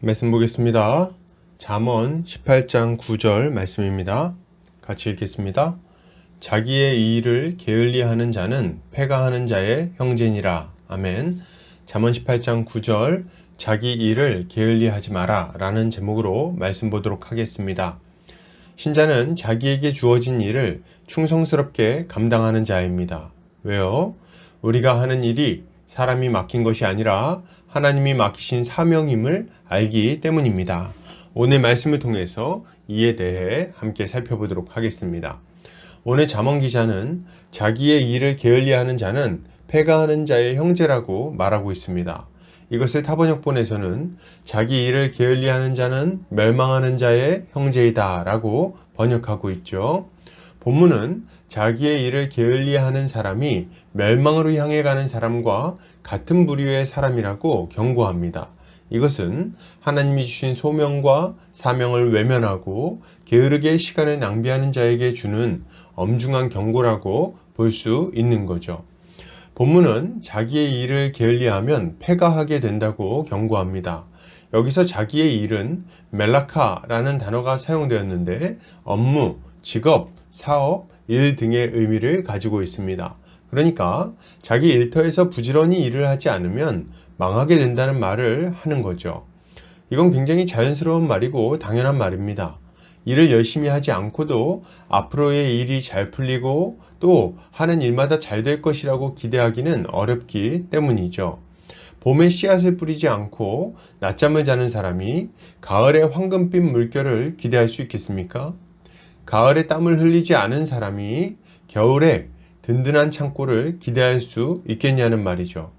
말씀 보겠습니다. 잠언 18장 9절 말씀입니다. 같이 읽겠습니다. 자기의 일을 게을리하는 자는 패가하는 자의 형제니라. 아멘. 잠언 18장 9절 자기 일을 게을리하지 마라 라는 제목으로 말씀 보도록 하겠습니다. 신자는 자기에게 주어진 일을 충성스럽게 감당하는 자입니다. 왜요? 우리가 하는 일이 사람이 맡긴 것이 아니라 하나님이 맡기신 사명임을 알기 때문입니다. 오늘 말씀을 통해서 이에 대해 함께 살펴보도록 하겠습니다. 오늘 잠언 기자는 자기의 일을 게을리하는 자는 패가하는 자의 형제라고 말하고 있습니다. 이것을 타번역본에서는 자기 일을 게을리하는 자는 멸망하는 자의 형제이다 라고 번역하고 있죠. 본문은 자기의 일을 게을리하는 사람이 멸망으로 향해 가는 사람과 같은 부류의 사람이라고 경고합니다. 이것은 하나님이 주신 소명과 사명을 외면하고 게으르게 시간을 낭비하는 자에게 주는 엄중한 경고라고 볼 수 있는 거죠. 본문은 자기의 일을 게을리하면 패가하게 된다고 경고합니다. 여기서 자기의 일은 멜라카라는 단어가 사용되었는데 업무, 직업, 사업, 일 등의 의미를 가지고 있습니다. 그러니까 자기 일터에서 부지런히 일을 하지 않으면 망하게 된다는 말을 하는 거죠. 이건 굉장히 자연스러운 말이고 당연한 말입니다. 일을 열심히 하지 않고도 앞으로의 일이 잘 풀리고 또 하는 일마다 잘 될 것이라고 기대하기는 어렵기 때문이죠. 봄에 씨앗을 뿌리지 않고 낮잠을 자는 사람이 가을에 황금빛 물결을 기대할 수 있겠습니까? 가을에 땀을 흘리지 않은 사람이 겨울에 든든한 창고를 기대할 수 있겠냐는 말이죠.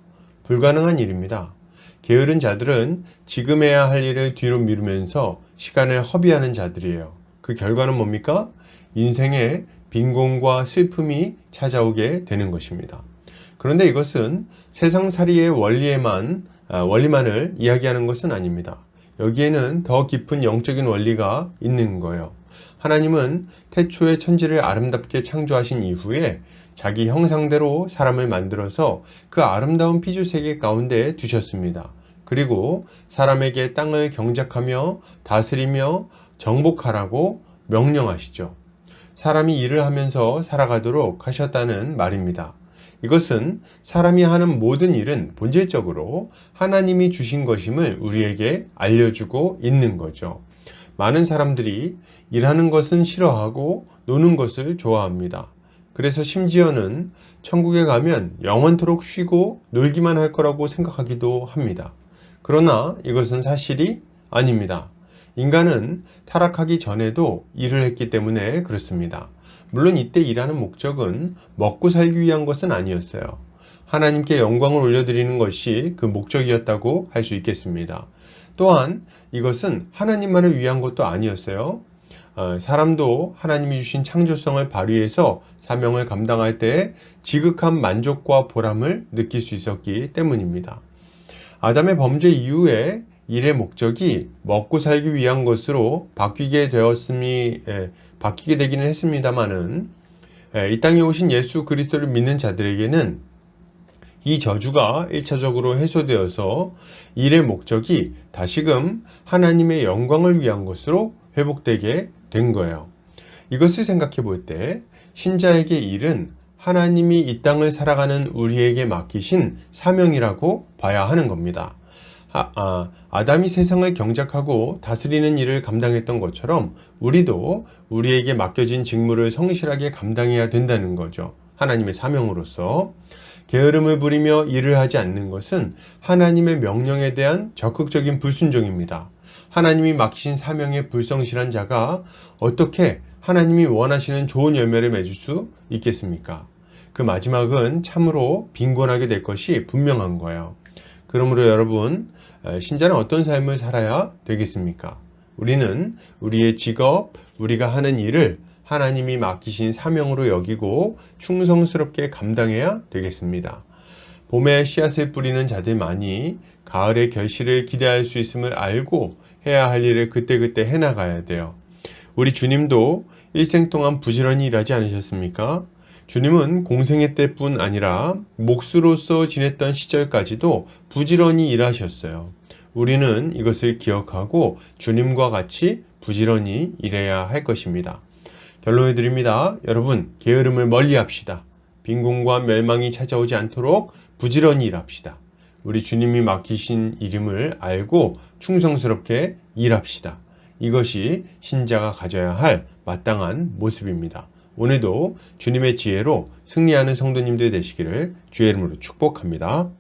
불가능한 일입니다. 게으른 자들은 지금 해야 할 일을 뒤로 미루면서 시간을 허비하는 자들이에요. 그 결과는 뭡니까? 인생에 빈곤과 슬픔이 찾아오게 되는 것입니다. 그런데 이것은 세상살이의 원리만을 이야기하는 것은 아닙니다. 여기에는 더 깊은 영적인 원리가 있는 거예요. 하나님은 태초에 천지를 아름답게 창조하신 이후에 자기 형상대로 사람을 만들어서 그 아름다운 피조세계 가운데 두셨습니다. 그리고 사람에게 땅을 경작하며 다스리며 정복하라고 명령하시죠. 사람이 일을 하면서 살아가도록 하셨다는 말입니다. 이것은 사람이 하는 모든 일은 본질적으로 하나님이 주신 것임을 우리에게 알려주고 있는 거죠. 많은 사람들이 일하는 것은 싫어하고 노는 것을 좋아합니다. 그래서 심지어는 천국에 가면 영원토록 쉬고 놀기만 할 거라고 생각하기도 합니다. 그러나 이것은 사실이 아닙니다. 인간은 타락하기 전에도 일을 했기 때문에 그렇습니다. 물론 이때 일하는 목적은 먹고 살기 위한 것은 아니었어요. 하나님께 영광을 올려드리는 것이 그 목적이었다고 할 수 있겠습니다. 또한 이것은 하나님만을 위한 것도 아니었어요. 사람도 하나님이 주신 창조성을 발휘해서 사명을 감당할 때 지극한 만족과 보람을 느낄 수 있었기 때문입니다. 아담의 범죄 이후에 일의 목적이 먹고 살기 위한 것으로 바뀌게 되기는 했습니다마는 이 땅에 오신 예수 그리스도를 믿는 자들에게는 이 저주가 1차적으로 해소되어서 일의 목적이 다시금 하나님의 영광을 위한 것으로 회복되게 된 거예요. 이것을 생각해 볼 때 신자에게 일은 하나님이 이 땅을 살아가는 우리에게 맡기신 사명이라고 봐야 하는 겁니다. 아담이 세상을 경작하고 다스리는 일을 감당했던 것처럼 우리도 우리에게 맡겨진 직무를 성실하게 감당해야 된다는 거죠. 하나님의 사명으로서. 게으름을 부리며 일을 하지 않는 것은 하나님의 명령에 대한 적극적인 불순종입니다. 하나님이 맡기신 사명에 불성실한 자가 어떻게 하나님이 원하시는 좋은 열매를 맺을 수 있겠습니까? 그 마지막은 참으로 빈곤하게 될 것이 분명한 거예요. 그러므로 여러분, 신자는 어떤 삶을 살아야 되겠습니까? 우리는 우리의 직업, 우리가 하는 일을 하나님이 맡기신 사명으로 여기고 충성스럽게 감당해야 되겠습니다. 봄에 씨앗을 뿌리는 자들만이 가을의 결실을 기대할 수 있음을 알고 해야 할 일을 그때그때 해나가야 돼요. 우리 주님도 일생 동안 부지런히 일하지 않으셨습니까? 주님은 공생애 때뿐 아니라 목수로서 지냈던 시절까지도 부지런히 일하셨어요. 우리는 이것을 기억하고 주님과 같이 부지런히 일해야 할 것입니다. 결론을 드립니다. 여러분, 게으름을 멀리 합시다. 빈곤과 멸망이 찾아오지 않도록 부지런히 일합시다. 우리 주님이 맡기신 이름을 알고 충성스럽게 일합시다. 이것이 신자가 가져야 할 마땅한 모습입니다. 오늘도 주님의 지혜로 승리하는 성도님들 되시기를 주의 이름으로 축복합니다.